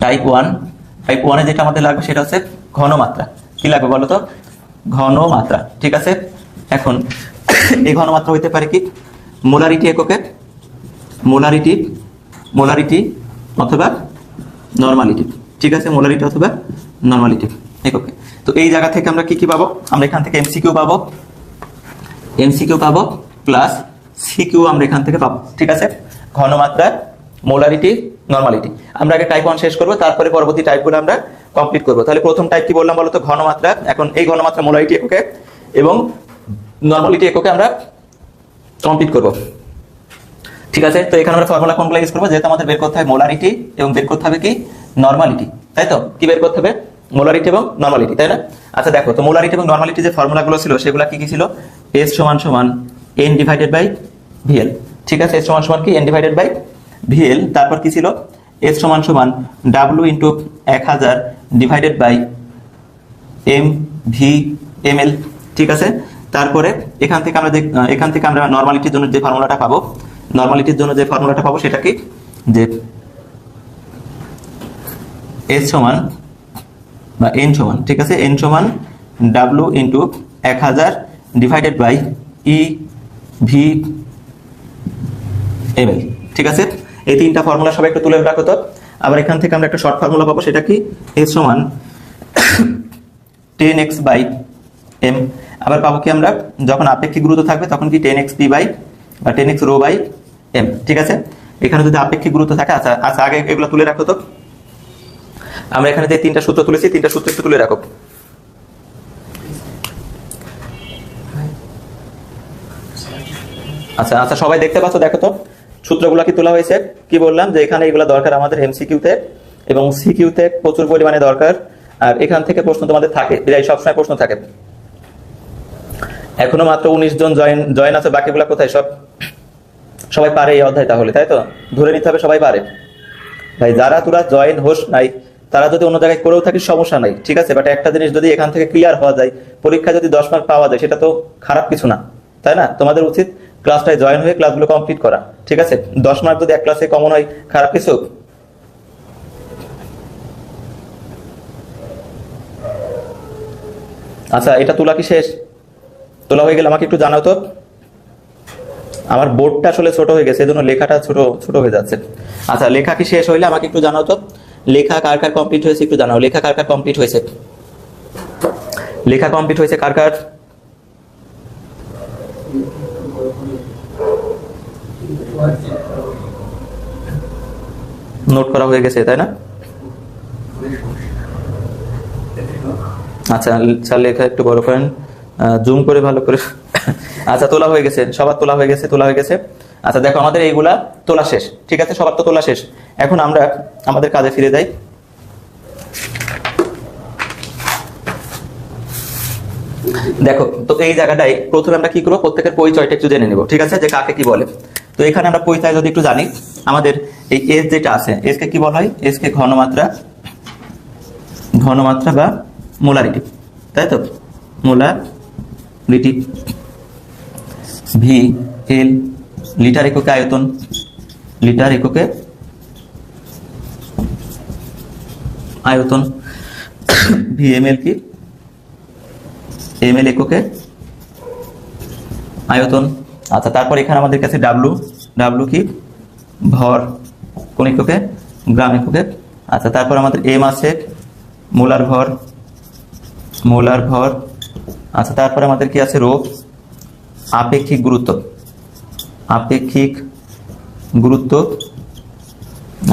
Type 1 type 1 এ যেটা আমাদের লাগবে সেটা হচ্ছে ঘনমাত্রা। কি লাগবে বলো তো? ঘনমাত্রা। ঠিক আছে, এখন এই ঘনমাত্রা হইতে পারে কি মোলারিটি এককে, মোলারিটি অথবা নরমালিটি। ঠিক আছে, মোলারিটি অথবা নরমালিটি এককে। তো এই জায়গা থেকে আমরা কি কি পাবো? আমরা এখান থেকে এমসিকিউ পাবো প্লাস সিকিউ আমরা এখান থেকে পাবো। ঠিক আছে, ঘনমাত্রা, মোলারিটি, নরমালিটি। আমরা আগে টাইপ 1 শেষ করবো, তারপরে পরবর্তী টাইপগুলো আমরা কমপ্লিট করবো। তাহলে প্রথম টাইপ কি বললাম বলতো? ঘনমাত্রা। এখন এই ঘনমাত্রা মোলারিটি এককে এবং নরমালিটি এককে আমরা কমপ্লিট করবো। ঠিক আছে, তো এখানে আমরা ফর্মুলা কোনগুলো ইউজ করবো? যেহেতু আমাদের বের করতে হবে মোলারিটি এবং বের করতে হবে কি নরমালিটি, তাই তো? কি বের করতে হবে? মোলারিটি এবং নরমালিটি, তাই না? আচ্ছা দেখো তো, মোলারিটি এবং নরমালিটি যে ফর্মুলাগুলো ছিল সেগুলো কি কি ছিল? S = n divided by VL। ঠিক আছে, S = কি n ডিভাইডেড বাই VL। তারপর কি ছিল? S = W × 1000 divided by mv/ml। ঠিক আছে, তারপরে এখান থেকে আমরা নরমালিটির জন্য যে ফর্মুলাটা পাবো সেটা কি? যে S সমান বা n সমান, ঠিক আছে, n সমান W × 1000 ডিভাইডেড বাই EV/ml। ঠিক আছে, এই তিনটা ফর্মুলা সবাই একটু তুলে রাখো তো। আবার এখান থেকে আমরা একটা শর্ট ফর্মুলা পাবো, সেটা কি? S সমান 10x/m। আবার পাবো কি আমরা, যখন আপেক্ষিক গুরুত্ব থাকবে তখন কি 10x ρ/m। ঠিক আছে, এখানে যদি আপেক্ষিক গুরুত্ব থাকে, আচ্ছা আগে এগুলো তুলে রাখো তো। আমরা এখানে যে তিনটা সূত্র তুলেছি, তিনটা সূত্র একটু তুলে রাখো। আচ্ছা সবাই দেখতে পাচ্ছ? দেখো তো সূত্রগুলো কি তোলা হয়েছে। কি বললাম যে এখানে এগুলো দরকার আমাদের এমসিকিউতে এবং সিকিউতে প্রচুর পরিমাণে দরকার। আর এখান থেকে প্রশ্ন তোমাদের থাকে, বিদায় সবসময় প্রশ্ন থাকে। এখনো মাত্র 19 জন জয়েন আছে, বাকিগুলো কোথায়? সবাই পারে এই অধ্যায়, তাহলে তাই তো? ধরে নিতে হবে সবাই পারে। ভাই যারা তোরা জয়েন হোস নাই, তারা যদি অন্য জায়গায় করেও থাকিস সমস্যা নাই, ঠিক আছে, বাট একটা জিনিস যদি এখান থেকে ক্লিয়ার হওয়া যায়, পরীক্ষা যদি 10 মার্ক পাওয়া যায়, সেটা তো খারাপ কিছু না, তাই না? তোমাদের উচিত ক্লাসটায় জয়েন হয়ে ক্লাসগুলো কমপ্লিট করা। ঠিক আছে, 10 মার্ক যদি এক ক্লাসে কমন হয়, খারাপ কিছু? আচ্ছা, এটা তোলা কি শেষ? তোলা হয়ে গেলে আমাকে একটু জানাও তো। আমার বোর্ডটা আসলে ছোট হয়ে গেছে, এজন্য লেখাটা ছোট হয়ে যাচ্ছে। আচ্ছা, লেখা কি শেষ হইলে আমাকে একটু জানাও তো। লেখা কার কার কমপ্লিট হয়েছে একটু জানাও। লেখা কার কার কমপ্লিট হয়েছে? লেখা কমপ্লিট হয়েছে কার কার? নোট করা হয়ে গেছে, তাই না? আচ্ছা, লেখা একটু বড় করেন, জুম করে ভালো করে। আচ্ছা, তোলা হয়ে গেছে, সবার তোলা হয়ে গেছে। আচ্ছা দেখো, আমাদের এইগুলা তোলা শেষ। ঠিক আছে, সবার তো তোলা শেষ। এখন আমরা আমাদের কাজে ফিরে যাই। দেখো তো, এই জায়গাটায় প্রথমে আমরা কি করবো? প্রত্যেকের পরিচয়টা একটু জেনে নেব। ঠিক আছে, যে কাকে কি বলে। তো এখানে আমরা পরিচয় যদি একটু জানি, আমাদের এই এস যেটা আছে, এসকে কি বলা হয়? এসকে ঘনমাত্রা বা মোলারিটি, তাই তো? মোলারিটি। VL লিটার এককে আয়তন, VML কি? ml এককে আয়তন। আচ্ছা, তারপর এখানে আমাদের কাছে W কি? ভর, কোন এককে? গ্রাম এককে। আচ্ছা, তারপর আমাদের M আছে, মোলার ভর। আচ্ছা, তারপর আমাদের কি আছে? রো, আপেক্ষিক গুরুত্ব।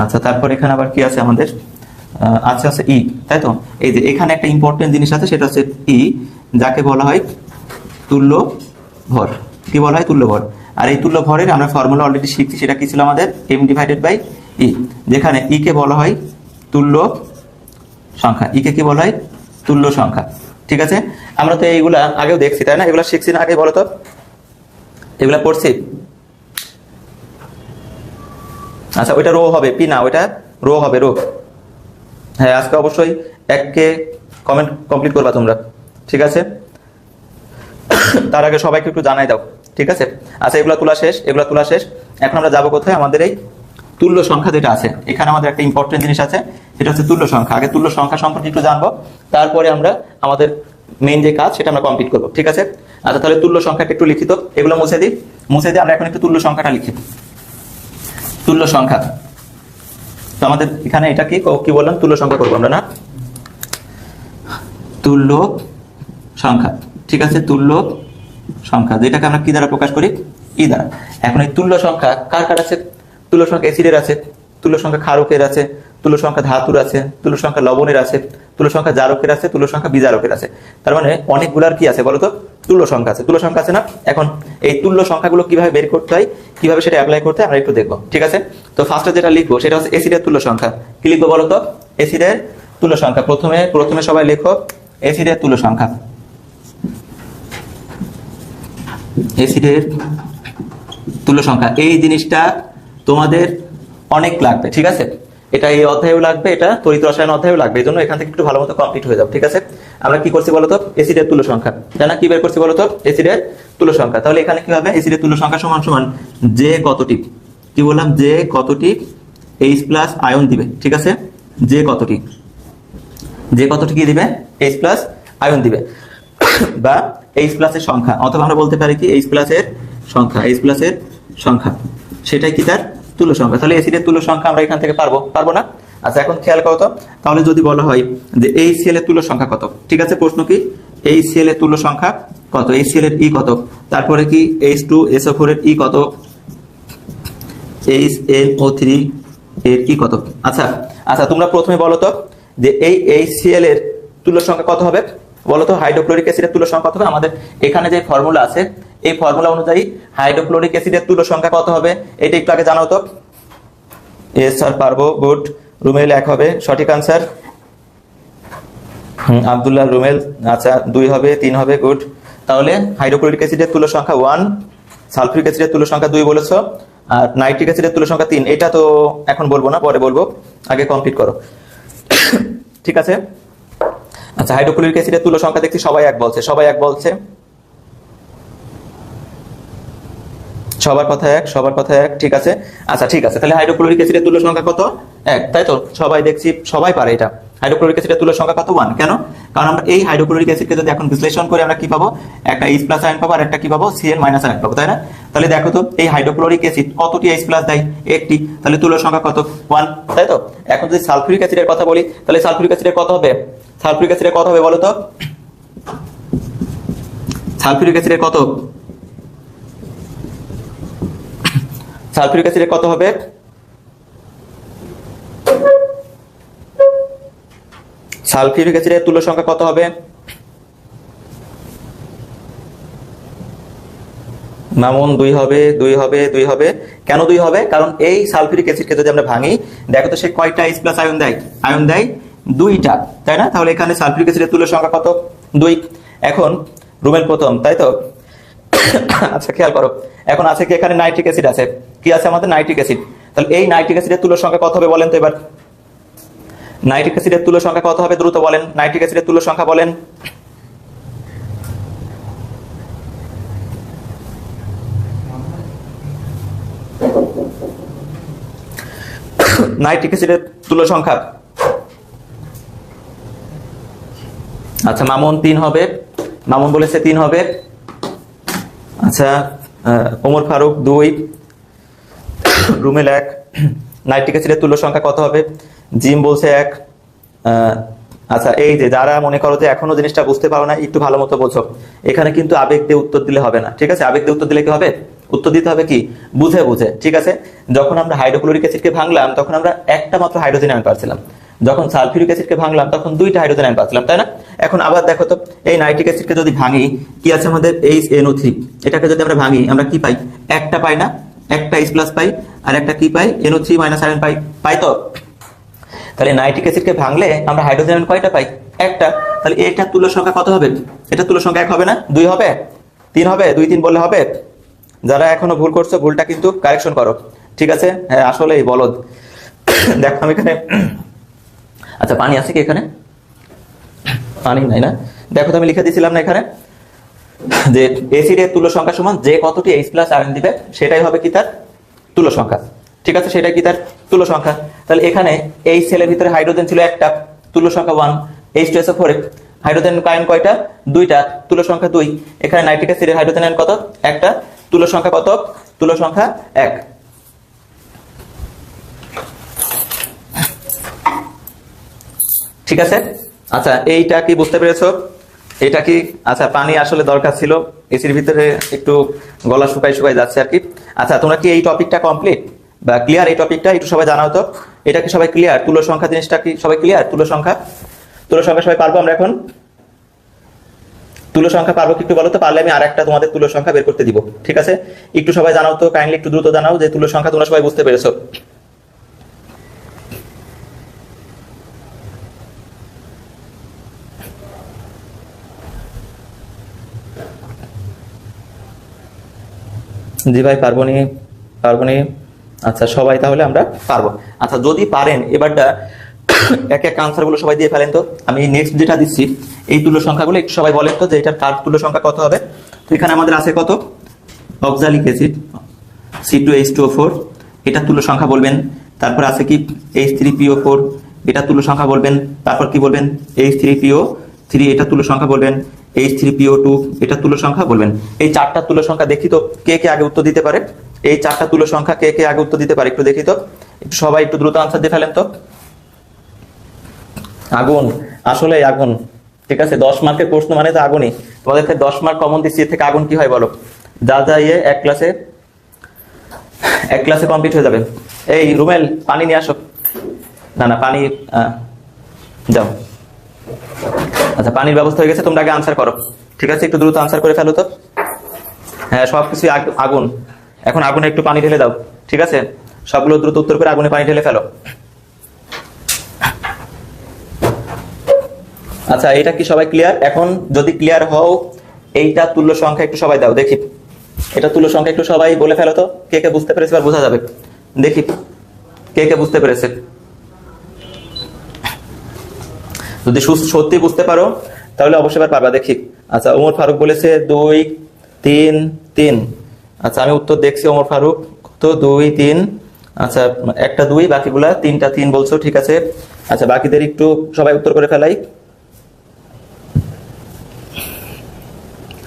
আচ্ছা, তারপর এখানে আবার কি আছে আমাদের? আছে ই, তাই তো? এই যে এখানে একটা ইম্পর্টেন্ট জিনিস আছে, সেটা হচ্ছে ই, যাকে বলা হয় তুল্য ভর। কি বলা হয়? তুল্য ভর। আর এই তুল্য ভরের আমরা ফর্মুলা অলরেডি শিখছি, সেটা কি ছিল আমাদের? m/e, যেখানে ই কে বলা হয় তুল্য সংখ্যা। ই কে কি বলা হয়? তুল্য সংখ্যা। ঠিক আছে, আমরা তো এইগুলা আগেও দেখছি, তাই না? এগুলা শিখছি না আগে? বলো তো, এগুলা পড়ছি? আচ্ছা, ওইটা রো হবে, পি না, ওইটা রো হবে, রো। হ্যাঁ, আজকে অবশ্যই 1কে কমেন্ট কমপ্লিট করবা তোমরা। ঠিক আছে, তার আগে সবাইকে একটু জানাই দাও। ঠিক আছে, আচ্ছা, এগুলা তোলা শেষ। এখন আমরা যাবো কোথায়? আমাদের এই তুল্য সংখ্যা যেটা আছে, এখানে আমাদের একটা ইম্পর্টেন্ট জিনিস আছে, সেটা হচ্ছে তুল্য সংখ্যা। আগে তুল্য সংখ্যা সম্পর্কে একটু জানবো, তারপরে আমরা আমাদের মেইন যে কাজ সেটা আমরা কমপ্লিট করবো, ঠিক আছে? আচ্ছা, তাহলে তুল্য সংখ্যাটা একটু লিখিত, এগুলো মুছে দিই। আমরা এখন একটু তুল্য সংখ্যাটা লিখি। তুল্য সংখ্যা তো আমাদের এখানে এটা কি বললাম, তুল্য সংখ্যা করবো আমরা, না? তুল্য সংখ্যা, ঠিক আছে? তুল্য সংখ্যা যেটাকে আমরা কি দ্বারা প্রকাশ করি, ই দ্বারা। এখন এই তুল্য সংখ্যা কার কার আছে? তুল্য সংখ্যা অ্যাসিডের আছে, তুল্য সংখ্যা ক্ষারকের আছে, তুল্য সংখ্যা ধাতুর আছে, তুল্য সংখ্যা লবণের আছে, তুল্য সংখ্যা জারকের আছে, তুল্য সংখ্যা বিজারকের আছে। তার মানে অনেকগুলার কি আছে বলতো, তুল্য সংখ্যা আছে। তুল্য সংখ্যা আছে না? এখন এই তুল্য সংখ্যাগুলো কিভাবে বের করতে হয়, কিভাবে সেটা অ্যাপ্লাই করতে হয় আমরা একটু দেখবো, ঠিক আছে? তো ফার্স্টে যেটা লিখবো সেটা হচ্ছে অ্যাসিডের তুল্য সংখ্যা। কি লিখবো বলতো? অ্যাসিডের তুল্য সংখ্যা। প্রথমে সবাই লেখো অ্যাসিডের তুল্য সংখ্যা। অ্যাসিডের তুল্য সংখ্যা এই জিনিসটা তোমাদের অনেক লাগবে, ঠিক আছে? এটা এই অধ্যায়েও লাগবে, এটা তড়িৎ রসায়ন অধ্যায়েও লাগবে, এই জন্য এখান থেকে একটু ভালো মতো কমপ্লিট হয়ে যাবে, ঠিক আছে? আমরা কি করছি বলতো, অ্যাসিডের তুল্য সংখ্যা, তাই না? কি বের করছি বলতো, অ্যাসিডের তুল্য সংখ্যা। তাহলে এখানে কি হবে, অ্যাসিডের তুল্য সংখ্যা সমান সমান যে কতটি, কি বললাম, যে কতটি H প্লাস আয়ন দিবে, ঠিক আছে? যে কতটি কি দিবে, H প্লাস আয়ন দিবে, বা H প্লাসের সংখ্যা, অথবা আমরা বলতে পারি কি H প্লাসের সংখ্যা, সেটাই কি তার তুল্য সংখ্যা। তাহলে অ্যাসিডের তুল্য সংখ্যা আমরা এখান থেকে পারবো না? আচ্ছা, এখন খেয়াল করো তো, তাহলে যদি বলা হয় যে HCl এর তুল্য সংখ্যা কত, ঠিক আছে? প্রশ্ন কি, HCl এর তুল্য সংখ্যা কত, HCl এর ই কত, তারপরে কি H2SO4 এর ই কত, HNO3 এর ই কত। আচ্ছা তোমরা প্রথমে বলো তো যে এই HCl এর তুল্য সংখ্যা কত হবে বলো তো, হাইড্রোক্লোরিক অ্যাসিডের তুল্য সংখ্যা কত হবে? আমাদের এখানে যে ফর্মুলা আছে এই ফর্মুলা অনুযায়ী হাইড্রোক্লোরিক অ্যাসিডের তুল্য সংখ্যা কত হবে এটা একটু আগে জানাও তো। এস স্যার পারবো, গুড। রুমেল 1 হবে, সঠিক আনসার। আব্দুল্লাহ রুমেল, আচ্ছা 2 হবে, 3 হবে, গুড। তাহলে হাইড্রোক্লোরিক অ্যাসিডের তুল্য সংখ্যা 1, সালফিউরিক অ্যাসিডের তুল্য সংখ্যা 2 বলেছো, আর নাইট্রিক অ্যাসিডের তুল্য সংখ্যা 3। এটা তো এখন বলবো না, পরে বলবো, আগে কমপ্লিট করো, ঠিক আছে? আচ্ছা, হাইড্রোক্লোরিক অ্যাসিডের তুল্য সংখ্যা দেখছি সবাই এক বলছে, সবার কথা এক, ঠিক আছে? আচ্ছা ঠিক আছে, তাহলে হাইড্রোক্লোরিক অ্যাসিডের তুল্য সংখ্যা কত, 1, তাই তো? সবাই দেখছি সবাই পারে এটা। হাইড্রোক্লোরিক অ্যাসিডের তুল্য সংখ্যা কত, 1। কেন? কারণ আমরা এই হাইড্রোক্লোরিক অ্যাসিডকে যদি এখন বিশ্লেষণ করে আমরা কি পাবো, একটা H প্লাস আয়ন পাবো, আর একটা কি পাবো, Cl মাইনাস আয়ন পাবো, তাই না? তাহলে দেখো তো এই হাইড্রোক্লোরিক অ্যাসিড কতটি H প্লাস দেয়, একটি, তাহলে তুল্য সংখ্যা কত, 1, তাই তো? এখন যদি সালফিউরিক অ্যাসিডের কথা বলি, তাহলে সালফিউরিক অ্যাসিডের কত হবে, বলো তো? সালফিউরিক অ্যাসিডের কত হবে? সালফিউরিক অ্যাসিডের তুল্য সংখ্যা কত হবে? মামুন 2 হবে। কেন 2 হবে? কারণ এই সালফিউরিক অ্যাসিডকে যদি আমরা ভাঙি, দেখো তো সে কয়টা H প্লাস আয়ন দেয়, 2টা, তাই না? তাহলে এখানে সালফিউরিক অ্যাসিডের তুল্য সংখ্যা কত, 2। এখন রুমেল প্রথম, তাই তো? আচ্ছা খেয়াল করো, এখন আছে কি, এখানে নাইট্রিক অ্যাসিড আছে, কি আছে আমাদের, নাইট্রিক অ্যাসিড। তাহলে এই নাইট্রিক অ্যাসিডের তুল্য সংখ্যা কত হবে বলেন তো এবার? নাইট্রিক অ্যাসিডের তুল্য সংখ্যা কত হবে, দ্রুত বলেন, নাইট্রিক অ্যাসিডের তুল্য সংখ্যা বলেন। নাইট্রিক অ্যাসিডের তুল্য সংখ্যা, আচ্ছা মামুন 3 হবে, মামুন বলেছে 3 হবে। আচ্ছা ওমর ফারুক 2, রুমেল 1। নাইট্রিক অ্যাসিডের তুল্য সংখ্যা কত হবে? জিম বলছে 1। আচ্ছা, এই যে যারা মনে করো যে এখনো জিনিসটা বুঝতে পারো না, একটু ভালো মতো বোঝো। এখানে কিন্তু আবেগ দিয়ে উত্তর দিলে হবে না, ঠিক আছে? আবেগ দিয়ে উত্তর দিলে কি হবে, উত্তর দিতে হবে কি বুঝে, ঠিক আছে? যখন আমরা হাইড্রোক্লোরিক অ্যাসিডকে ভাঙলাম তখন আমরা একটা মাত্র হাইড্রোজেন আয়ন পাচ্ছিলাম, যখন সালফিউরিক অ্যাসিডকে ভাঙলাম তখন 2টা হাইড্রোজেন আয়ন পাচ্ছিলাম, তাই না? এখন আবার দেখো তো, এই নাইট্রিক অ্যাসিডকে যদি ভাঙি, কি আছে আমাদের, HNO3, এটাকে যদি আমরা ভাঙি আমরা কি পাই, একটা পাই না, একটা H প্লাস পাই, আর একটা কি পাই, NO3 মাইনাস আয়ন পাই তো? তাহলে নাইট্রিক অ্যাসিডকে ভাঙলে আমরা হাইড্রোজেন আয়ন কয়টা পাই, একটা। তাহলে এটার তুল্য সংখ্যা কত হবে, এটা তুল্য সংখ্যা 1 হবে না, 2 হবে, 3 হবে, 2, 3 বললে হবে? যারা এখনো ভুল করছো ভুলটা কিন্তু কারেকশন করো, ঠিক আছে? হ্যাঁ আসলে এই বলদ। দেখো আমি এখানে, আচ্ছা পানি আছে কি এখানে, পানি নাই না? দেখো তো আমি লিখে দিয়েছিলাম না এখানে যে অ্যাসিডের তুল্য সংখ্যা সমান যে কতটি H প্লাস আয়ন দিবে সেটাই হবে কি তার তুল্য সংখ্যা। ঠিক আছে, সেটা কি তার তুল্য সংখ্যা। তাহলে এখানে এই সেলের ভিতরে হাইড্রোজেন ছিল একটা, তুল্য সংখ্যা 1, H2SO4 হাইড্রোজেন আয়ন কয়টা, দুইটা, তুল্য সংখ্যা 2। এখানে নাইট্রিক অ্যাসিডের হাইড্রোজেন আয়ন কত, একটা, তুল্য সংখ্যা কত, তুল্য সংখ্যা 1। ঠিক আছে, আচ্ছা এইটা কি বুঝতে পেরেছো? এটা কি, আচ্ছা পানি আসলে দরকার ছিল, এসির ভিতরে একটু গলা শুকাই শুকাই যাচ্ছে আর কি। আচ্ছা তোমরা কি এই টপিকটা কমপ্লিট বা ক্লিয়ার? এই টপিকটা একটু সবাই জানাও তো, এটা কি সবাই ক্লিয়ার? তুল্য সংখ্যা জিনিসটা কি সবাই ক্লিয়ার? তুল্য সংখ্যা সবাই পারবো আমরা এখন? তুল্য সংখ্যা পারবো কি একটু বলো তো, পারলে আমি আরেকটা তোমাদের তুল্য সংখ্যা বের করতে দিব। ঠিক আছে, একটু সবাই জানাও তো, কাইন্ডলি একটু দ্রুত জানাও যে তুল্য সংখ্যা তোমরা সবাই বুঝতে পেরেছো। জি ভাই পারবো নি। আচ্ছা সবাই তাহলে আমরা পারবো। আচ্ছা যদি পারেন এবারটা এক এক আনসার গুলো সবাই দিয়ে ফেলেন তো। আমি নেক্সট যেটা দিচ্ছি এই তুল্য সংখ্যাগুলো একটু সবাই বলেন তো যে এটার কার তুল্য সংখ্যা কত হবে। তো এখানে আমাদের আছে কত, অক্সালিক অ্যাসিড C2H2O4, এটা তুল্য সংখ্যা বলবেন। তারপর আছে কি H3PO4, এটা তুল্য সংখ্যা বলবেন। তারপর কি বলবেন, H3PO3, এটা তুল্য সংখ্যা বলবেন। H3PO2, এটা তুল্য সংখ্যা বলবেন। এই চারটা তুল্য সংখ্যা দেখি তো কে কে আগে উত্তর দিতে পারে। এই চারটা তুল্য সংখ্যা কে কে আগে উত্তর দিতে পারে একটু দেখি তো, একটু সবাই একটু দ্রুত আনসার দিয়ে ফেলেন তো। আগুন, আসলে আগুন। ঠিক আছে, 10 মার্কের প্রশ্ন মানে তো আগুনই। তোমাদের 10 মার্ক কমন দিচ্ছি, এর থেকে আগুন কি হয় বলো? যা যা এক ক্লাসে কমপ্লিট হয়ে যাবে। এই রুমেল পানি নিয়ে আসো। না পানি যাও। আচ্ছা পানির ব্যবস্থা হয়ে গেছে, তোমরা আগে আনসার করো। ঠিক আছে, একটু দ্রুত আনসার করে ফেলো তো। হ্যাঁ সবকিছু আগুন, এখন আগুনে একটু পানি ঢেলে দাও। ঠিক আছে, সবগুলো দ্রুত উত্তর করে আগুনে পানি ঢেলে ফেলো। আচ্ছা এটা কি সবাই ক্লিয়ার? এখন যদি ক্লিয়ার হও এইটা তুল্য সংখ্যা একটু সবাই দাও দেখি। এটা তুল্য সংখ্যা একটু সবাই বলে ফেলো তো, কে কে বুঝতে পেরেছে আর বোঝা যাবে দেখি কে কে বুঝতে পেরেছে। যদি সত্যি বুঝতে পারো তাহলে অবশ্যই পারবা দেখি। আচ্ছা ওমর ফারুক বলেছে 2 3 3। আচ্ছা আমি উত্তর দেখছি ওমর ফারুক, তো 2 3। আচ্ছা একটা 2, বাকিগুলা 3টা 3 বলছো। ঠিক আছে, আচ্ছা বাকিদের একটু সবাই উত্তর করে ফেলাই,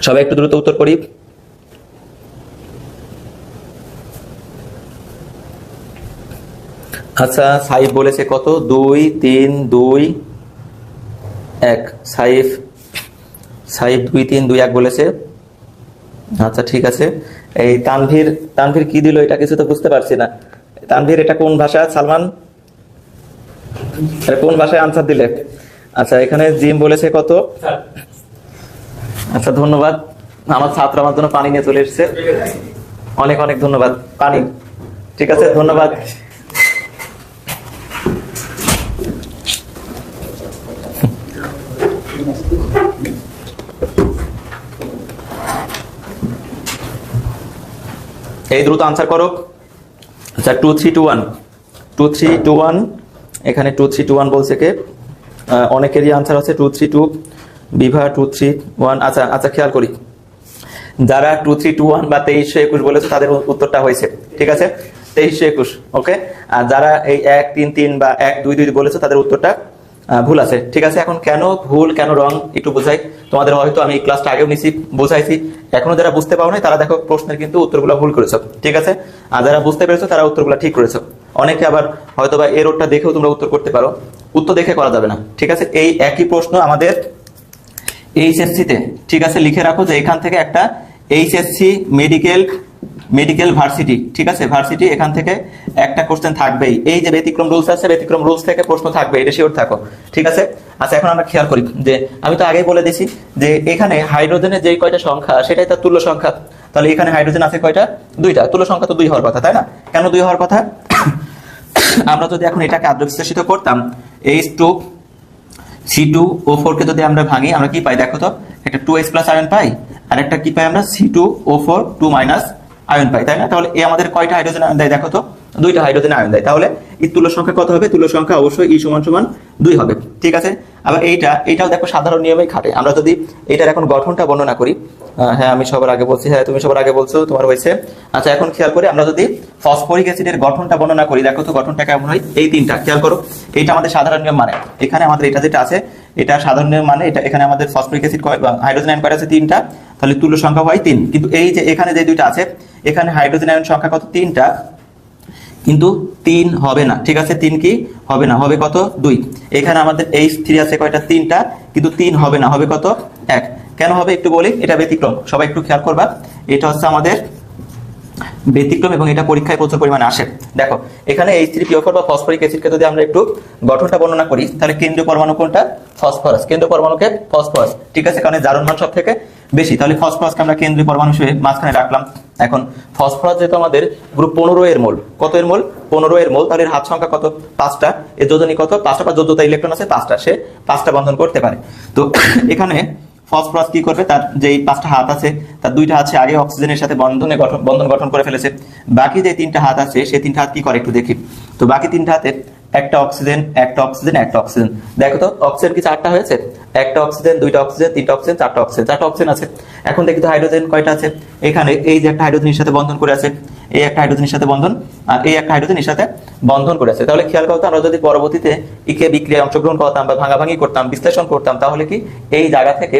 সবাই একটু দ্রুত উত্তর করি। আচ্ছা সাইফ বলেছে কত, 2 3 2 1। সাইফ 2 3 2 1 বলেছে। আচ্ছা ঠিক আছে, এই তানভীর কি দিল এটা কিছু তো বুঝতে পারছি না। তানভীর এটা কোন ভাষা? সালমান এটা কোন ভাষায় আনসার দিলে? আচ্ছা এখানে জিম বলেছে কত। আচ্ছা ধন্যবাদ, আমার ছাত্র আমার জন্য পানি নিয়ে চলে এসেছে, অনেক অনেক ধন্যবাদ পানি। ঠিক আছে ধন্যবাদ। এই দ্রুত আনসার করো। আচ্ছা 2 3 2 1 2 3 2 1, এখানে 2 3 2 1 বলছে কে? অনেকেরই আনসার আছে 2 3 2, বিভা 2 3 1। আচ্ছা আচ্ছা খেয়াল করি, যারা 2 3 2 1 বা 2321 বলেছে তাদের উত্তরটা হয়েছে। ঠিক আছে 2321, ওকে। আর যারা এই 1 3 3 বা 1 2 2 বলেছে তাদের উত্তরটা ভুল আছে। ঠিক আছে, এখন কেন ভুল কেন রং একটু বোঝাই তোমাদের। হয়তো আমি ক্লাসটা আগেও নিছি, বোঝাইছি, এখনো যারা বুঝতে পারো না তারা দেখো প্রশ্নের কিন্তু উত্তরগুলো ভুল করেছো। ঠিক আছে, আর যারা বুঝতে পেরেছো তারা উত্তরগুলো ঠিক করেছো। অনেকে আবার হয়তো বা এররটা দেখেও তোমরা উত্তর করতে পারো, উত্তর দেখে করা যাবে না। ঠিক আছে, এই একই প্রশ্ন আমাদের এইচএসসি তে। ঠিক আছে, লিখে রাখো যে এখান থেকে একটা এইচএসসি মেডিকেল ভার্সিটি, ঠিক আছে ভার্সিটি, এখান থেকে একটা কোশ্চেন থাকবেই। এই যে ব্যতিক্রম রুলস আছে, ব্যতিক্রম রুলস থেকে প্রশ্ন থাকবে, এটা শিওর থাকো। ঠিক আছে, আচ্ছা এখন আমরা খেয়াল করি যে আমি তো আগেই বলে দিছি যে এখানে হাইড্রোজেনের যে কয়টা সংখ্যা সেটাই তার তুল্য সংখ্যা। তাহলে এখানে হাইড্রোজেন আছে কয়টা? 2টা, তুল্য সংখ্যা তো 2 হওয়ার কথা, তাই না? কেন 2 হওয়ার কথা? আমরা যদি এখন এটাকে আদ্রবিশ্লেষিত করতাম, H2C2O4 কে যদি আমরা ভাঙি আমরা কি পাই দেখো তো, একটা 2H+ আয়ন পাই, আর একটা কি পাই আমরা C2O4 2- আয়ন পাই, তাই না? তাহলে এ আমাদের কয়টা হাইড্রোজেন আয়ন দেয় দেখো তো? 2টা হাইড্রোজেন আয়ন দেয়। তাহলে এই তুল্য সংখ্যা কত হবে? তুল্য সংখ্যা অবশ্যই E = 2 হবে। ঠিক আছে, আবার এইটাও দেখো সাধারণ নিয়মেই খাটে। আমরা যদি এটার এখন গঠনটা বর্ণনা করি, হ্যাঁ আমি সবার আগে বলছি, হ্যাঁ তুমি সবার আগে বলছো, তোমার হয়েছে। আচ্ছা এখন খেয়াল করি, আমরা যদি ফসফরিক অ্যাসিডের গঠনটা বর্ণনা করি, দেখো তো গঠনটা কেমন হয়। এই তিনটা খেয়াল করো, এটা আমাদের সাধারণ নিয়ম মানে, এখানে আমাদের এটা যেটা আছে এটা সাধারণ নিয়ম মানে, এটা এখানে আমাদের ফসফরিক অ্যাসিড হাইড্রোজেন আয়ন কয়টা আছে? তিনটা, তাহলে তুল্য সংখ্যা হয় তিন। কিন্তু এই যে এখানে যে দুইটা আছে, এখানে হাইড্রোজেন আয়ন সংখ্যা কত? তিনটা, কিন্তু তিন হবে না, ঠিক আছে? তিন কি হবে না, হবে কত? দুই। এখানে আমাদের H3 আছে কয়টা? তিনটা, কিন্তু তিন হবে না, হবে কত? এক। কেন হবে একটু বলি, এটা ব্যতিক্রম, সবাই একটু খেয়াল করবা। এটা হচ্ছে আমাদের ব্যতিক্রম এবং এটা পরীক্ষায় প্রচুর পরিমাণে আসে। দেখো এখানে H3PO4 বা ফসফরিক অ্যাসিডকে যদি আমরা একটু গঠনটা বর্ণনা করি, তাহলে কেন্দ্রীয় পরমাণু কোনটা? ফসফরাস। কেন্দ্রীয় পরমাণুকে ফসফরাস, ঠিক আছে, কারণ জারণ মান সব থেকে বেশি, তাহলে ফসফরাসকে আমরা কেন্দ্রীয় পরমাণু হিসেবে মাঝখানে রাখলাম। এখন ফসফরাস যেহেতু আমাদের গ্রুপ 15 এর মোল, কত এর মোল? 15 এর মোল, তাহলে এর হাত সংখ্যা কত? 5টা। এর যোজনী কত? 5টা, বা যোজ্যতা ইলেকট্রন আছে 5টা, সে 5টা বন্ধন করতে পারে। তো এখানে ফসফরাস কি করবে, তার যে 5টা হাত আছে তার 2টা আছে আগে অক্সিজেনের সাথে বন্ধন গঠন করে ফেলেছে, বাকি যে 3টা হাত আছে সেই 3টা হাত কি করে একটু দেখি। তো বাকি 3টা হাতে একটা অক্সিজেন, একটা অক্সিজেন, একটা অক্সিজেন। দেখো তো অক্সিজেন কি 4টা হয়েছে? একটা অক্সিজেন, 2টা অক্সিজেন, 3টা অক্সিজেন, 4টা অক্সিজেন, 4টা অক্সিজেন আছে। এখন দেখি তো হাইড্রোজেন কয়টা আছে? এখানে এই যে একটা হাইড্রোজেনের সাথে বন্ধন করে আছে, এই একটা হাইড্রোজেনের সাথে বন্ধন, আর এই একটা হাইড্রোজেনের সাথে বন্ধন করে আছে। তাহলে খেয়াল করতো, আমরা যদি পরবর্তীতে ইকে বিক্রিয়ায় অংশগ্রহণ করতাম বা ভাঙাভাঙি করতাম, বিশ্লেষণ করতাম, তাহলে কি এই জায়গা থেকে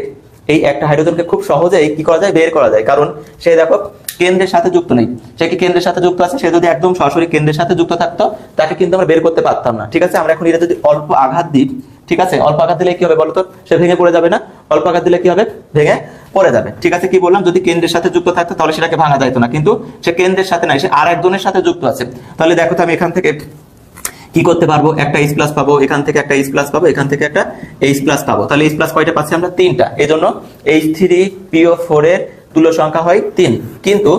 এই একটা হাইড্রোজেনকে খুব সহজেই কি করা যায়? বের করা যায়। কারণ সে দেখো কেন্দ্রের সাথে যুক্ত নেই, সে কি কেন্দ্রের সাথে যুক্ত আছে? সে যদি একদম সরাসরি কেন্দ্রের সাথে যুক্ত থাকতো, তাকে কিন্তু আমরা বের করতে পারতাম না, ঠিক আছে? আমরা এখন এটা যদি অল্প আঘাত দিই, ঠিক আছে, অল্প আঘাত দিলে কি হবে বলতো? সে ভেঙে পড়ে যাবে না? অল্প আঘাত দিলে কি হবে? ভেঙে পড়ে যাবে, ঠিক আছে? কি বললাম, যদি কেন্দ্রের সাথে যুক্ত থাকতো তাহলে সেটাকে ভাঙা যাইতো না, কিন্তু সে কেন্দ্রের সাথে নাই, সে আর একজনের সাথে যুক্ত আছে। তাহলে দেখো তো আমি এখান থেকে কি করতে পারবো? একটা H+ পাবো, এখান থেকে একটা H+ পাবো, এখান থেকে একটা H+ পাবো। তাহলে H+ কয়টা পাচ্ছি আমরা? 3টা। এজন্য H3PO4 এর তুল্য সংখ্যা হয় 3। কিন্তু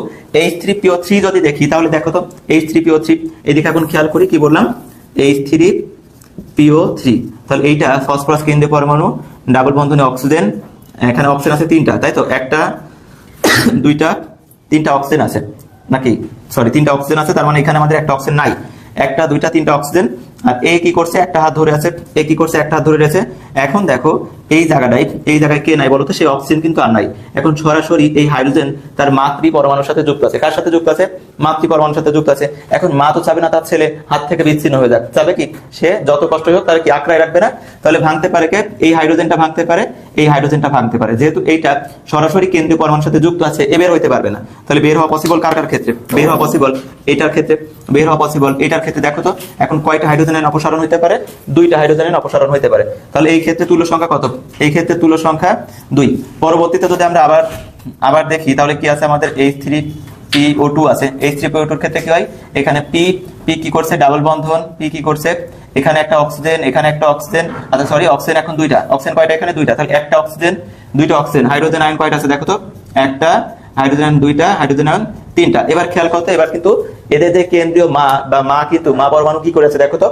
H3PO3 যদি দেখি, তাহলে দেখো তো H3PO3, এদিকে এখন খেয়াল করি কি বললাম, H3PO3, তাহলে এইটা ফসফরাস কেন্দ্রীয় পরমাণু, ডাবল বন্ধনে অক্সিজেন, এখানে অক্সিজেন আছে 3টা, তাই তো? একটা, 2টা, 3টা অক্সিজেন আছে নাকি? সরি, 3টা অক্সিজেন আছে, তার মানে এখানে আমাদের একটা অক্সিজেন নাই। একটা, 2টা, 3টা অক্সিজেন, আর এ কি করছে? একটা হাত ধরে আছে, এ কি করছে? একটা হাত ধরে রয়েছে। এখন দেখো এই জায়গায় কে নাই বলতো? সেই অক্সিজেন কিন্তু আর নাই। এখন সরাসরি এই হাইড্রোজেন তার মাতৃ পরমাণুর সাথে যুক্ত আছে। কার সাথে যুক্ত আছে? মাতৃ পরমাণুর সাথে যুক্ত আছে। এখন মা তো চাবে না তার ছেলে হাত থেকে বিচ্ছিন্ন হয়ে যাক, চাবে কি? সে যত কষ্ট হোক তার কি আঁকড়ায় রাখবে না? তাহলে ভাঙতে পারে কে? এই হাইড্রোজেনটা ভাঙতে পারে, এই হাইড্রোজেনটা ভাঙতে পারে। যেহেতু এইটা সরাসরি কেন্দ্রীয় পরমাণুর সাথে যুক্ত আছে, এ বের হইতে পারবে না। তাহলে বের হওয়া পসিবল কার কার ক্ষেত্রে? বের হওয়া পসিবল এটার ক্ষেত্রে, বের হওয়া পসিবল এটার ক্ষেত্রে। দেখো তো এখন কয়টা হাইড্রোজেনের অপসারণ হইতে পারে? 2টা হাইড্রোজেনের অপসারণ হইতে পারে। তাহলে এই ক্ষেত্রে তুল্য সংখ্যা কত? এই ক্ষেত্রে তুল্য সংখ্যা 2। পরবর্তীতে যদি আমরা আবার দেখি, তাহলে কি আছে আমাদের? H3PO2 আছে। H3PO2 এর ক্ষেত্রে কি হয়? এখানে P কি করছে? ডাবল বন্ধন, P কি করছে? এখানে একটা অক্সিজেন, এখানে একটা অক্সিজেন, আচ্ছা সরি, অক্সিজেন এখন 2টা। অক্সিজেন কয়টা? এখানে 2টা। তাহলে একটা অক্সিজেন, 2টা অক্সিজেন। হাইড্রোজেন আয়ন কয়টা আছে দেখো তো? একটা হাইড্রোজেন আয়ন, 2টা হাইড্রোজেন আয়ন, 3টা। এবার খেয়াল করতে, এবার কিন্তু এদের যে কেন্দ্রীয় মা কিন্তু মা পরমাণু কি করেছে দেখো তো?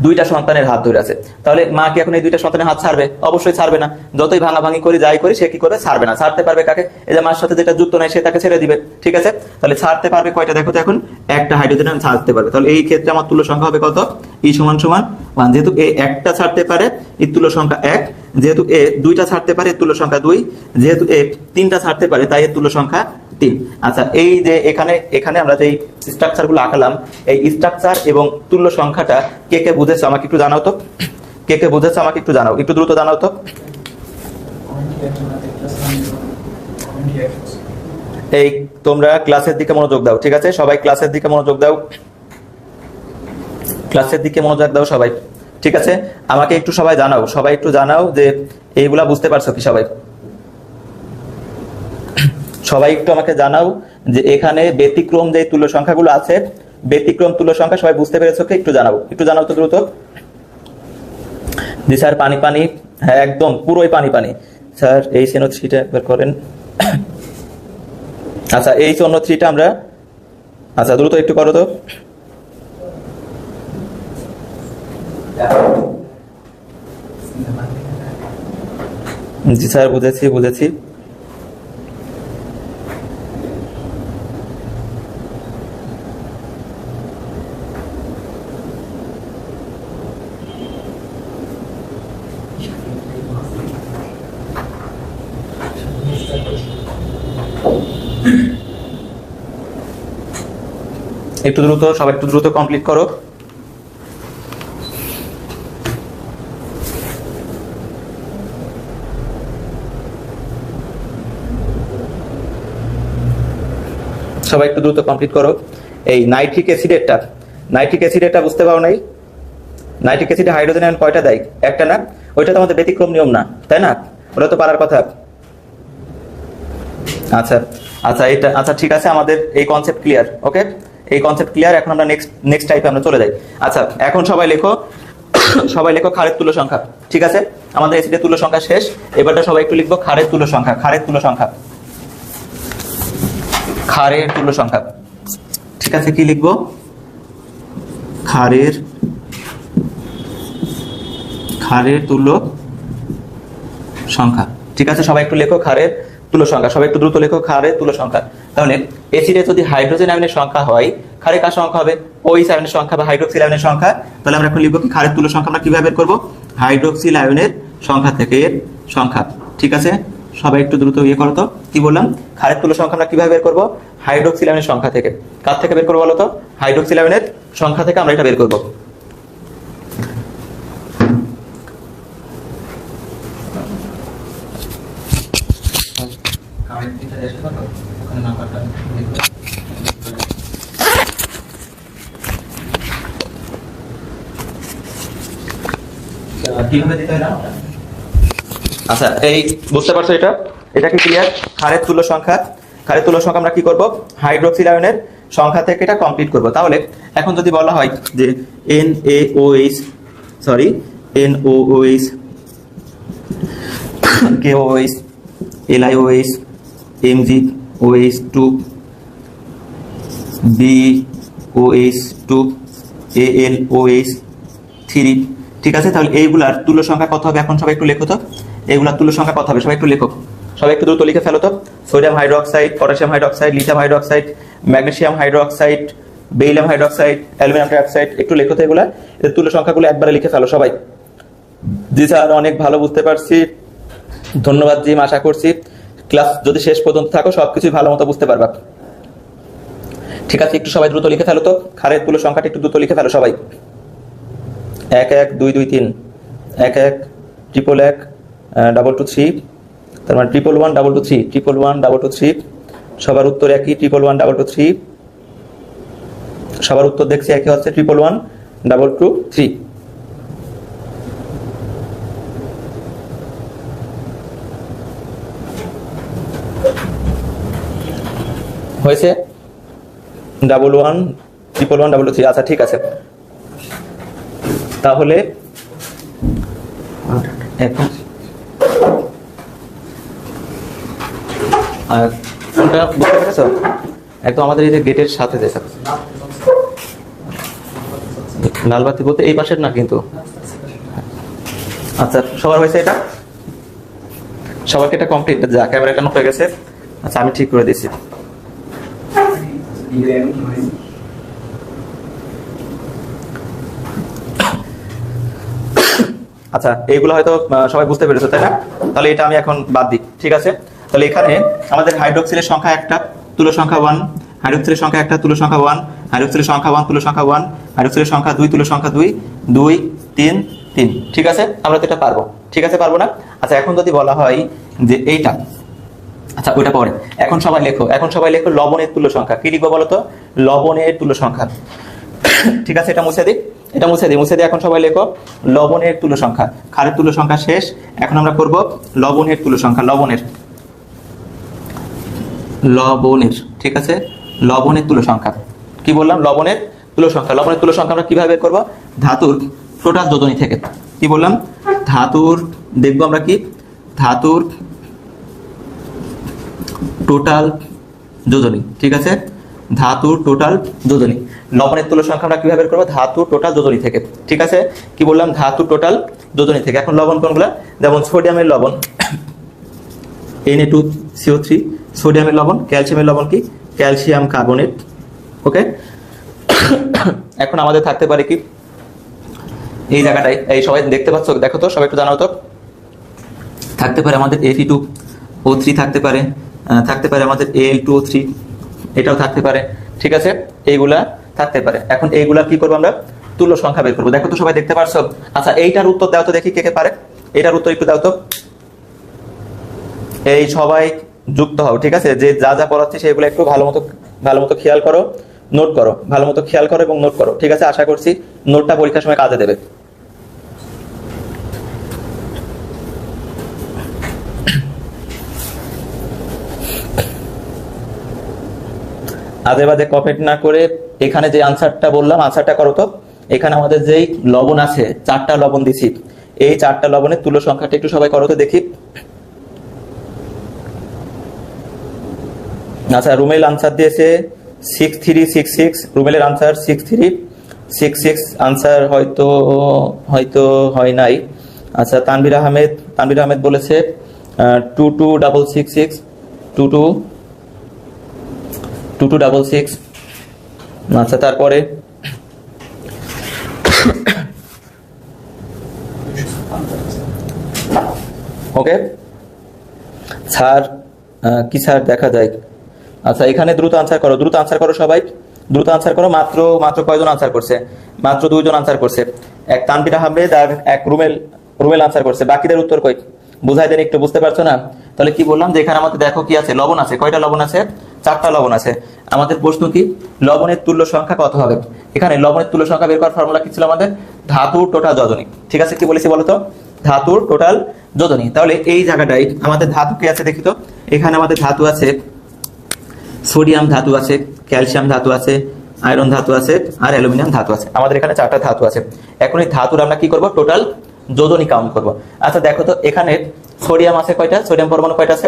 2টা সন্তানের হাত ধরে আছে। তাহলে মা কি এখন এই 2টা সন্তানের হাত ছাড়বে? অবশ্যই ছাড়বে না। যতই ভাঙাভাঙি করি, যাই করি, সে কি করে? ছাড়বে না। ছাড়তে পারবে কাকে? এই যে মার সাথে যেটা যুক্ত নাই, সে তাকে ছেড়ে দিবে, ঠিক আছে? তাহলে ছাড়তে পারবে কয়টা দেখো তো? এখন একটা হাইড্রোজেন আয়ন ছাড়তে পারবে। তাহলে এই ক্ষেত্রে আমার তুল্য সংখ্যা হবে কত? E = 1। যেহেতু এ একটা ছাড়তে পারে, এর তুল্য সংখ্যা 1। যেহেতু এ 2টা ছাড়তে পারে, এর তুল্য সংখ্যা 2। যেহেতু এ 3টা ছাড়তে পারে, তাই এর তুল্য সংখ্যা 3। আচ্ছা, এই যে এখানে আমরা যে স্ট্রাকচার গুলো আঁকালাম, এই স্ট্রাকচার এবং তুল্য সংখ্যাটা কে কে বুঝেছো আমাকে একটু জানাও তো? কে কে বুঝেছো আমাকে একটু জানাও, একটু দ্রুত জানাও তো। এই তোমরা ক্লাসের দিকে মনোযোগ দাও, ঠিক আছে? সবাই ক্লাসের দিকে মনোযোগ দাও, ক্লাসের দিকে মনোযোগ দাও সবাই, ঠিক আছে? আমাকে একটু সবাই জানাও, সবাই একটু জানাও যে এইগুলা বুঝতে পারছো কি সবাই? সবাই একটু আমাকে জানাও যে এখানে ব্যতিক্রম যে তুল্য সংখ্যাগুলো আছে, ব্যতিক্রম তুল্য সংখ্যা সবাই বুঝতে পেরেছো কি? একটু জানাও, একটু জানাও তো দ্রুত। জি স্যার, পানি, হ্যাঁ একদম পুরোই পানি। স্যার এই NO3টা একবার করেন। আচ্ছা, এই NO3টা আমরা, আচ্ছা দ্রুত একটু করো তো। জি স্যার, বুঝেছি। একটু দ্রুত, সবাই একটু দ্রুত কমপ্লিট করো। সবাই একটু দ্রুত কমপ্লিট করো। এই নাইট্রিক অ্যাসিডেরটা বুঝতে পারো নাই? নাইট্রিক অ্যাসিডে হাইড্রোজেন আয়ন কয়টা দেয়? একটা না? ওইটা তো আমাদের ব্যতিক্রম নিয়ম না, তাই না? ওটা তো পারার কথা। আচ্ছা আচ্ছা, এটা আচ্ছা ঠিক আছে, আমাদের এই কনসেপ্ট ক্লিয়ার। ওকে, এই কনসেপ্ট ক্লিয়ার। এখন আমরা নেক্সট টাইপে আমরা চলে যাই। আচ্ছা, এখন সবাই লেখো সবাই লেখো ক্ষারের তুল্য সংখ্যা। ঠিক আছে, আমাদের অ্যাসিডের তুল্য সংখ্যা শেষ। এবারটা সবাই একটু লিখবো ক্ষারের তুল্য সংখ্যা। ক্ষারের তুল্য সংখ্যা, ক্ষারের তুল্য সংখ্যা। ঠিক আছে, কি লিখবো? ক্ষারের তুল্য সংখ্যা। ঠিক আছে, সবাই একটু লেখো ক্ষারের তুল্য সংখ্যা। সবাই একটু দ্রুত লেখো ক্ষারের তুল্য সংখ্যা। তাহলে অ্যাসিডে যদি হাইড্রোজেন আয়নের সংখ্যা হয়, ক্ষারে কার সংখ্যা হবে? OH আয়নের সংখ্যা বা হাইড্রোক্সিল আয়নের সংখ্যা। তাহলে আমরা এখন লিখবো কি ক্ষারের তুল্য সংখ্যা আমরা কিভাবে বের করবো? হাইড্রোক্সিল আয়নের সংখ্যা থেকে এর সংখ্যা। ঠিক আছে, সবাই একটু দ্রুত ইয়ে করো তো। কি বললাম? ক্ষারের তুল্য সংখ্যা আমরা কিভাবে বের করবো? হাইড্রোক্সিল আয়নের সংখ্যা থেকে। কার থেকে বের করবো বলো তো? হাইড্রোক্সিল আয়নের সংখ্যা থেকে আমরা এটা বের করবো। আচ্ছা, এই বুঝতে পারছো? এটা কি ক্লিয়ার? ক্ষারের তুল্য সংখ্যা। ক্ষারের তুল্য সংখ্যা আমরা কি করব? হাইড্রোক্সিল আয়নের সংখ্যা থেকে এটা কমপ্লিট করব। তাহলে এখন যদি বলা হয় যে NaOH KOH LiOH MgOH2 BOH2 AlOH3। ঠিক আছে, তাহলে এইগুলার তুল্য সংখ্যা কত হবে? এখন সবাই একটু লেখো তো, এইগুলার তুল্য সংখ্যা কত হবে? সবাই একটু লেখো, সবাই একটু দ্রুত লিখে ফেলো তো। Sodium hydroxide, potassium hydroxide, lithium hydroxide, magnesium hydroxide, beryllium hydroxide, aluminium dioxide. একটু লেখো তো এগুলা, এর তুল্য সংখ্যাগুলো একবারে লিখে ফেলো সবাই। জি স্যার, অনেক ভালো বুঝতে পারছি, ধন্যবাদ জিম। আশা করছি ক্লাস যদি শেষ পর্যন্ত থাকো সবকিছুই ভালো মতো বুঝতে পারবা। ঠিক আছে, একটু সবাই দ্রুত লিখে ফেলো তো ক্ষারের তুল্য সংখ্যাটা, একটু দ্রুত লিখে ফেলো সবাই। 1 1 2 2 3 1 1 1 1 1 2 2 3, তার মানে 1 1 1 2 2 3 1 1 1 2 2 3। সবার উত্তর একই, 1 1 1 2 2 3। সবার উত্তর দেখছি একই হচ্ছে 1 1 1 2 2 3। হয়েছে 1 1 1 1 1 2 3। আচ্ছা ঠিক আছে, তাহলে এখন কোনটা বুঝতে পেরেছ? একদম আমাদের এই যে গেটের সাথে দেখা লালবাতি বলতে এই পাশের না কিন্তু। আচ্ছা, সবার হয়েছে এটা? সবাইকে এটা কমপ্লিট? যা, ক্যামেরা কেন হয়ে গেছে? আচ্ছা, আমি ঠিক করে দিচ্ছি। আচ্ছা, এইগুলো হয়তো সবাই বুঝতে পেরেছো, তাই না? তাহলে এটা আমি এখন বাদ দিই। ঠিক আছে, তাহলে এখানে আমাদের হাইড্রোক্সিলের সংখ্যা একটা, তুল্য সংখ্যা 1, হাইড্রোক্সিলের সংখ্যা একটা, তুল্য সংখ্যা 1, হাইড্রোক্সিলের সংখ্যা 1, তুল্য সংখ্যা 1, হাইড্রোক্সিলের সংখ্যা 2, তুল্য সংখ্যা 2, 2 3 3। ঠিক আছে, আমরা তো এটা পারবো। ঠিক আছে, পারবো না? আচ্ছা, এখন যদি বলা হয় যে এইটা, আচ্ছা ওইটা পরে, এখন সবাই লেখো লবণের তুল্য সংখ্যা। কি লিখবো বলো তো? লবণের তুল্য সংখ্যা। ঠিক আছে, এটা মুছে দিই, এখন সবাই লেখো লবণের তুল্য সংখ্যা। ক্ষারের তুল্য সংখ্যা শেষ, এখন আমরা করব লবণের তুল্য সংখ্যা। লবণের, ঠিক আছে, লবণের তুল্য সংখ্যা। কি বললাম? লবণের তুল্য সংখ্যা। লবণের তুল্য সংখ্যা আমরা কিভাবে বের করব? ধাতুর টোটাল যোজনী থেকে। কি বললাম? ধাতুর, দেখবো আমরা কি, ধাতুর টোটাল যোজনী। ঠিক আছে, ধাতুর টোটাল যোজনী। লবণের তুল্য সংখ্যা আমরা কিভাবে বের করবো? ধাতুর টোটাল যোজনী থেকে। ঠিক আছে, কি বললাম? ধাতুর টোটাল যোজনী থেকে। এখন লবণ কোনগুলা? যেমন সোডিয়ামের লবণ Na2CO3, সোডিয়ামের লবণ। ক্যালসিয়ামের লবণ কি? Calcium carbonate. ওকে, এখন আমাদের থাকতে পারে কি এই জায়গাটায়, এই সবাই দেখতে পাচ্ছ? দেখো তো, সবাই একটু জানাও তো। থাকতে পারে আমাদের Fe2O3, থাকতে পারে আমাদের Al2O3, এটাও থাকতে পারে। ঠিক আছে, এইগুলা থাকতে পারে। এখন এইগুলা কি করবো আমরা, তুল্য সংখ্যা বের করবো। দেখো তো সবাই দেখতে পারছো? আচ্ছা এইটার উত্তর দাও তো দেখি কে কে পারে, এটার উত্তর একটু দাও তো। এই সবাই যুক্ত হও, ঠিক আছে? যে যা যা পড়াচ্ছি সেগুলো একটু ভালো মতো খেয়াল করো, নোট করো, ভালো মতো খেয়াল করো এবং নোট করো, ঠিক আছে? আশা করছি নোটটা পরীক্ষার সময় কাজে দেবে। আজে বাজে কমেন্ট না করে এখানে যে আনসারটা বললাম আনসারটা করো তো। এখানে আমাদের যেই লবণ আছে, 4টা লবণ দিছি, এই 4টা লবণের তুল্য সংখ্যাটা একটু সবাই করো তো দেখি। আচ্ছা রুমেল আনসার দিয়েছে 6366, রুমেলের আনসার 6366, আনসার হয়তো হয় নাই। আচ্ছা তানভীর আহমেদ বলেছে 22666, 2266। আচ্ছা তারপরে ওকে স্যার, কি স্যার দেখা যায়। আচ্ছা এখানে দ্রুত আনসার করো সবাই, দ্রুত আনসার করো। মাত্র কয়জন আনসার করছে? মাত্র 2 জন আনসার করছে, এক তানভীর আহমেদ আর এক রুমেল আনসার করছে। বাকিদের উত্তর কই বুঝাই দেন একটু, বুঝতে পারছো না? তাহলে কি বললাম যে এখানে আমাদের দেখো কি আছে, লবণ আছে। কয়টা লবণ আছে? 4টা লবণ আছে। আমাদের প্রশ্ন কি, লবণের তুল্য সংখ্যা কত হবে? এখানে লবণের তুল্য সংখ্যা বের করার ফর্মুলা কি ছিল আমাদের? ধাতুর টোটাল যোজনী, ঠিক আছে? কি বলেছি বলতো? ধাতুর টোটাল যোজনী। তাহলে এই জায়গাটাই আমাদের ধাতু কি আছে দেখি তো। এখানে আমাদের ধাতু আছে, সোডিয়াম ধাতু আছে, ক্যালসিয়াম ধাতু আছে, আয়রন ধাতু আছে আর অ্যালুমিনিয়াম ধাতু আছে। আমাদের এখানে 4টা ধাতু আছে। এখন এই ধাতুর আমরা কি করব, টোটাল যোজনী কাউন্ট করব। আচ্ছা দেখো তো এখানে সোডিয়াম আছে কয়টা, সোডিয়াম পরমাণু কয়টা আছে?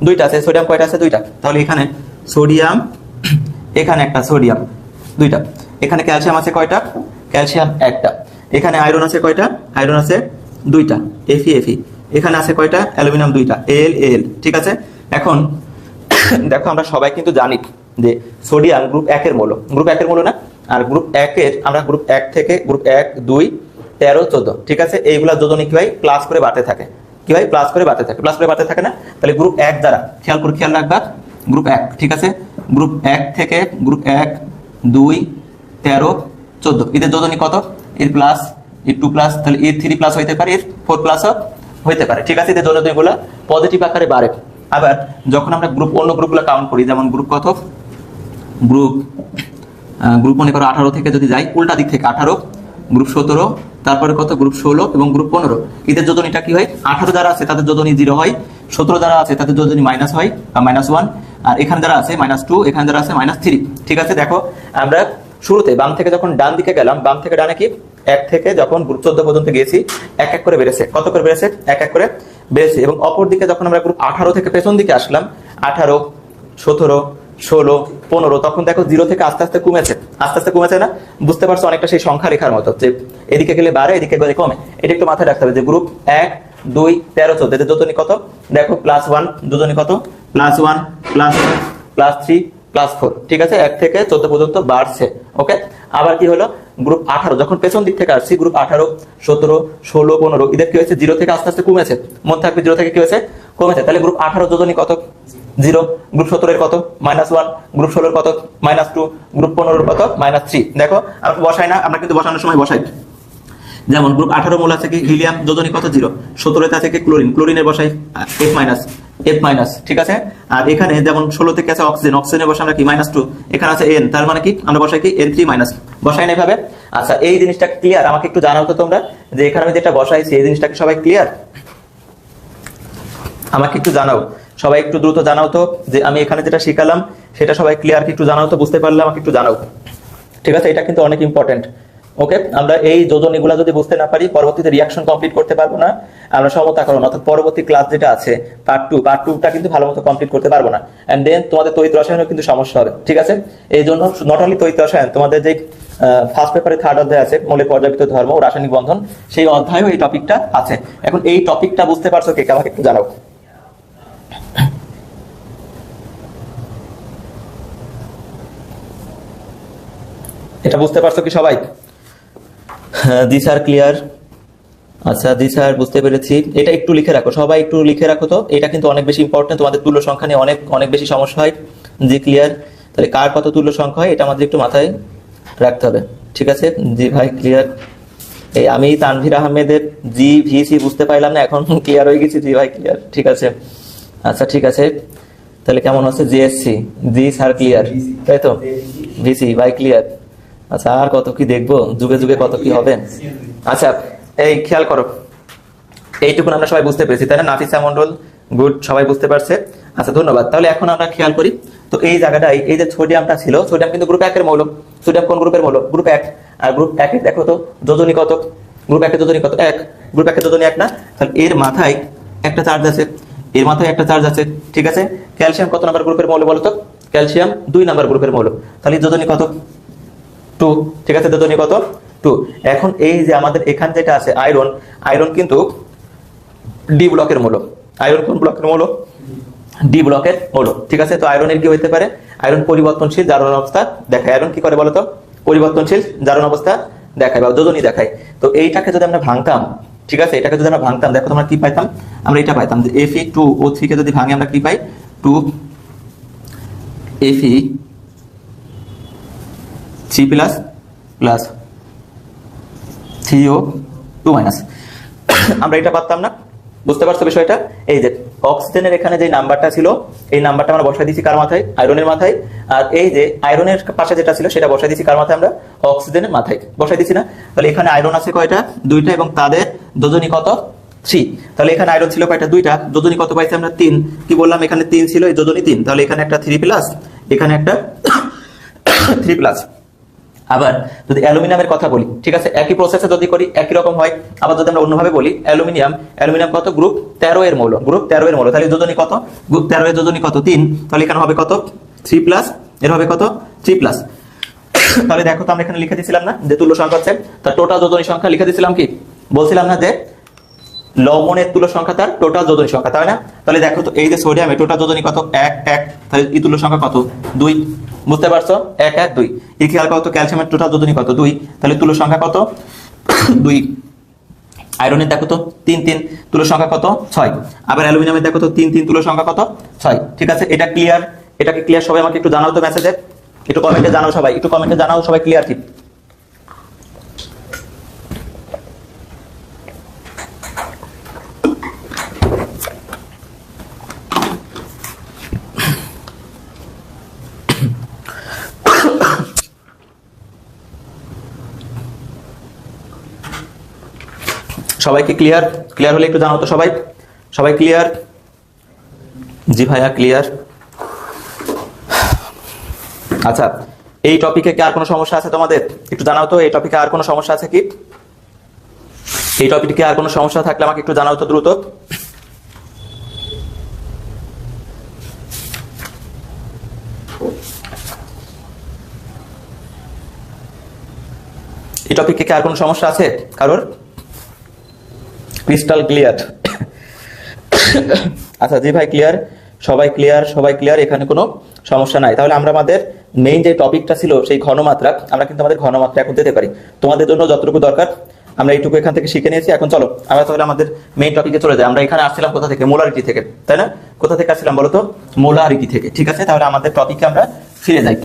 2টা আছে। সোডিয়াম কয়টা আছে? 2টা। তাহলে এখানে সোডিয়াম, এখানে একটা সোডিয়াম 2টা। এখানে ক্যালসিয়াম আছে কয়টা? ক্যালসিয়াম 1টা। এখানে আয়রন আছে কয়টা? আয়রন আছে 2টা, Fe। এখানে আছে কয়টা? অ্যালুমিনিয়াম 2টা, Al। ঠিক আছে? এখন দেখো আমরা সবাই কিন্তু জানি যে সোডিয়াম গ্রুপ 1 এর মৌল, গ্রুপ 1 এর মৌল না? আর গ্রুপ 1 এর আমরা গ্রুপ 1 থেকে গ্রুপ 1, 2, 13, 14, ঠিক আছে? এইগুলা যোজনী কি হয়, প্লাস করে বাড়তে থাকে। কি হয়? প্লাস করে বাড়তে থাকে না? তাহলে গ্রুপ 1 দ্বারা খেয়াল রাখবা, গ্রুপ 1, ঠিক আছে? গ্রুপ 1 থেকে গ্রুপ 1, 2, 13, 14 এদের যোজনী কত? এর প্লাস, এর 2 প্লাস, তাহলে এর 3 প্লাস হইতে পারে, এর 4 প্লাসও হইতে পারে, ঠিক আছে? এদের যোজনীগুলো পজিটিভ আকারে বাড়ে। আবার যখন আমরা অন্য গ্রুপগুলো কাউন্ট করি, যেমন গ্রুপ কত, গ্রুপ মনে করো 18 থেকে যদি যাই উল্টা দিক থেকে 18, গ্রুপ 17, তারপরে কত, গ্রুপ 16 এবং গ্রুপ 15, এদের যোজনীটা কি হয়? 18 যারা আছে তাদের যোজনী 0 হয়, 17 যারা আছে তাদের যোজনী মাইনাস হয় বা -1, আর এখানে যারা আছে -2, এখানে যারা আছে -3, ঠিক আছে? দেখো আমরা শুরুতে বাম থেকে যখন ডান দিকে গেলাম, বাম থেকে ডানে কি 1 থেকে যখন গ্রুপ 14 পর্যন্ত গিয়েছি, এক এক করে বেড়েছে। কত করে বেড়েছে? এক এক করে বেড়েছে। এবং অপর দিকে যখন আমরা গ্রুপ 18 থেকে পেছন দিকে আসলাম, 18, 17, 16, 15, তখন দেখো 0 থেকে আস্তে আস্তে কমেছে না? বুঝতে পারছো? অনেকটা সেই সংখ্যা রেখার মতো, যে এদিকে গেলে বাড়ে, এদিকে গেলে কমে। এটা একটু মাথায় রাখতে হবে যে গ্রুপ 1, 2, 13, 14 এদের যোজনী কত? দেখো +1 যোজনী কত? +1, +3, +4, ঠিক আছে? 1 থেকে 14 পর্যন্ত বাড়ছে। ওকে, আবার কি হলো, গ্রুপ 18 যখন পেছন দিক থেকে আসছি, গ্রুপ 18, 17, 16, 15 এদের কি হয়েছে? 0 থেকে আস্তে আস্তে কমেছে। মনে থাকবে 0 থেকে কি হয়েছে? কমেছে। তাহলে গ্রুপ 18 যোজনী কত? 0। গ্রুপ 17 এর কত? -1। গ্রুপ 16 এর কত? -2। গ্রুপ 15 এর কত? -3। দেখো আমরা বসাই না, আমরা কিন্তু বসানোর সময় বসাই। যেমন গ্রুপ 18 মূল আছে কি হিলিয়াম, যোজনী কত? 0। 17 আছে কি ক্লোরিনের বসাই F-, ঠিক আছে? আর এখানে যেমন 16 থেকে আছে অক্সিজেনের বসাই আমরা কি -2, এখানে আছে N, তার মানে কি আমরা বসাই কি N3-, বসাই না এইভাবে। আচ্ছা এই জিনিসটা ক্লিয়ার? আমাকে একটু জানাও তো তোমরা যে এখানে আমি যেটা বসাইছি এই জিনিসটা কি সবাই ক্লিয়ার? আমাকে একটু জানাও, সবাই একটু দ্রুত জানাও তো যে আমি এখানে যেটা শিখালাম সেটা সবাই ক্লিয়ার কি? একটু জানাও তো, বুঝতে পারলে আমাকে একটু জানাও, ঠিক আছে? এটা কিন্তু অনেক ইম্পর্টেন্ট। ওকে, আমরা এই যোজনীগুলো যদি বুঝতে না পারি পরবর্তীতে রিঅ্যাকশন কমপ্লিট করতে পারবো না, আমরা সমতাকরণ অর্থাৎ পরবর্তী ক্লাস যেটা আছে পার্ট 2টা কিন্তু ভালো মতো কমপ্লিট করতে পারবো না। এন্ড দেন তোমাদের তড়িৎ রসায়নেও কিন্তু সমস্যা হবে, ঠিক আছে? এই জন্য নট অনলি তড়িৎ রসায়ন, তোমাদের যে ফার্স্ট পেপারে 3rd অধ্যায় আছে মৌলিক পর্যাবৃত্ত ধর্ম ও রাসায়নিক বন্ধন, সেই অধ্যায়েও এই টপিকটা আছে। এখন এই টপিকটা বুঝতে পারছো কে? আমাকে একটু জানাও। এটা বুঝতে পারছো কি সবাই? জি স্যার ক্লিয়ার। আচ্ছা জি স্যার বুঝতে পেরেছি। এটা একটু লিখে রাখো, সবাই একটু লিখে রাখো তো, এটা কিন্তু অনেক বেশি ইম্পর্টেন্ট। তোমাদের তুল্য সংখ্যা নিয়ে অনেক বেশি সমস্যা হয়। জি ক্লিয়ার। তাহলে কার কত তুল্য সংখ্যা হয় এটা আমাদের একটু মাথায় রাখতে হবে, ঠিক আছে? জি ভাই ক্লিয়ার। এই আমি তানভীর আহমেদের জি ভিসি বুঝতে পারলাম না, এখন ক্লিয়ার হয়ে গেছি। জি ভাই ক্লিয়ার, ঠিক আছে। আচ্ছা ঠিক আছে, তাহলে কেমন হচ্ছে? জিএসসি, জি স্যার ক্লিয়ার, তাই তো? ভিসি ভাই ক্লিয়ার। আচ্ছা আর কত কি দেখবো, যুগে যুগে কত কি হবে। আচ্ছা এই খেয়াল করো, এইটুকুন আমরা সবাই বুঝতে পেরেছি, তাই না? নাফিসা মন্ডল গুড, সবাই বুঝতে পারছে। আচ্ছা ধন্যবাদ। তাহলে এখন আমরা খেয়াল করি তো এই জায়গাটাই, এই যে সোডিয়ামটা ছিল, সোডিয়াম কিন্তু গ্রুপ 1 এর মৌল। সোডিয়াম কোন গ্রুপের মৌল? গ্রুপ 1। আর গ্রুপ 1 এর দেখো তো যোজনী কত? গ্রুপ 1 এর যোজনী কত? 1। গ্রুপ 1 এর যোজনী 1 না? তাহলে এর মাথায় একটা চার্জ আছে, এর মাথায় একটা চার্জ আছে, ঠিক আছে? ক্যালসিয়াম কত নাম্বার গ্রুপের মৌল বলো তো? ক্যালসিয়াম 2 নাম্বার গ্রুপের মৌল। তাহলে যোজনী কত? 2, ঠিক আছে? যোজনী কত? 2। এখন এই যে আমাদের এখানে যেটা আছে আয়রন, আয়রন কিন্তু ডি ব্লকের মৌল। আয়রন কোন ব্লকের মৌল? ডি ব্লকের মৌল, ঠিক আছে? তো আয়রনের কি হইতে পারে? আয়রন পরিবর্তনশীল জারণ অবস্থা দেখায়। আয়রন কি করে বলতো? পরিবর্তনশীল জারণ অবস্থা দেখায় বা যোজনী দেখায়। তো এইটাকে যদি আমরা ভাঙতাম, ঠিক আছে, এটাকে যদি আমরা ভাঙতাম, দেখো তোমরা কি পাইতাম? আমরা এটা পাইতাম যে Fe2O3 কে যদি ভাঙে আমরা কি পাই? 2Fe3 plus plus 3O2 minus. আমরা এটা পারতাম না? বুঝতে পারছো বিষয়টা? এই যে অক্সিজেনের এখানে যে নাম্বারটা ছিল, এই নাম্বারটা আমরা বসাই দিয়েছি কার মাথায়? আয়রনের মাথায়। আর এই যে আয়রনের পাশে যেটা ছিল সেটা বসাই দিয়েছি কার মাথায়? আমরা অক্সিজেনের মাথায় বসাই দিয়েছি না? তাহলে এখানে আয়রন আছে কয়টা? 2টা, এবং তাদের যোজনী কত? 3। তাহলে এখানে আয়রন ছিল কয়টা? 2টা, যোজনী কত পাইছি আমরা? 3। কি বললাম? এখানে 3 ছিল, এই যোজনী 3। তাহলে এখানে একটা 3 প্লাস, এখানে একটা 3 প্লাস। আবার যদি অ্যালুমিনিয়ামের কথা বলি, ঠিক আছে, একই প্রসেসে যদি করি একই রকম হয়। আবার যদি আমরা অন্যভাবে বলি, অ্যালুমিনিয়াম, অ্যালুমিনিয়াম কত? গ্রুপ 13 এর মৌল, গ্রুপ 13 এর মৌল। তাহলে যোজনী কত? গ্রুপ 13 এর যোজনী কত? 3। তাহলে এখানে হবে কত? 3 প্লাস, এর হবে কত? 3 প্লাস। তাহলে দেখো তো আমরা এখানে লিখে দিয়েছিলাম না যে তুল্য সংখ্যা হচ্ছে, তার টোটাল যোজনী সংখ্যা লিখে দিয়েছিলাম কি? বলছিলাম না যে লবণের তুল্য সংখ্যা তার টোটাল যোজনী সংখ্যা, তাই না? তাহলে দেখো তো এই যে সোডিয়ামের টোটাল যোজনী কত? 1 1। তাহলে এই তুল্য সংখ্যা কত? 2। বুঝতে পারছো? 1 1 2। এই খেয়াল করো তো ক্যালসিয়ামের টোটাল যোজনী কত? 2। তাহলে তুল্য সংখ্যা কত? 2। আয়রনের দেখো তো 3 3, তুল্য সংখ্যা কত? 6। আবার অ্যালুমিনিয়ামের দেখো তো 3 3, তুল্য সংখ্যা কত? 6। ঠিক আছে, এটা ক্লিয়ার? এটা কি ক্লিয়ার? সবাই আমাকে একটু জানাও তো মেসেজে, একটু কমেন্টে জানাও, সবাই একটু কমেন্টে জানাও সবাই ক্লিয়ার কি? সবাই কি ক্লিয়ার? ক্লিয়ার হলে একটু জানাও তো সবাই। সবাই ক্লিয়ার? জি ভাইয়া ক্লিয়ার। আচ্ছা এই টপিকে কি আর কোনো সমস্যা আছে তোমাদের? একটু জানাও তো, এই টপিকে আর কোনো সমস্যা আছে কি? এই টপিকে আর কোনো সমস্যা থাকলে আমাকে একটু জানাও তো দ্রুত। এই টপিকে কি আর কোনো সমস্যা আছে কারোর? Crystal clear. আচ্ছা জি ভাই ক্লিয়ার, সবাই ক্লিয়ার, সবাই ক্লিয়ার, এখানে কোনো সমস্যা নাই। তাহলে আমরা আমাদের মেইন যে টপিকটা ছিল সেই ঘনমাত্রা, আমরা কিন্তু আমাদের ঘনমাত্রা এখন দিতে পারি। তোমাদের জন্য যতটুকু দরকার আমরা এইটুকু এখান থেকে শিখে নিয়েছি। এখন চলো আমরা তাহলে আমাদের মেইন টপিকে চলে যাই। আমরা এখানে আসছিলাম কোথা থেকে? মোলারিটি থেকে, তাই না? কোথা থেকে আসছিলাম বলো তো? মোলারিটি থেকে। ঠিক আছে, তাহলে আমাদের টপিকে আমরা ফিরে যাই।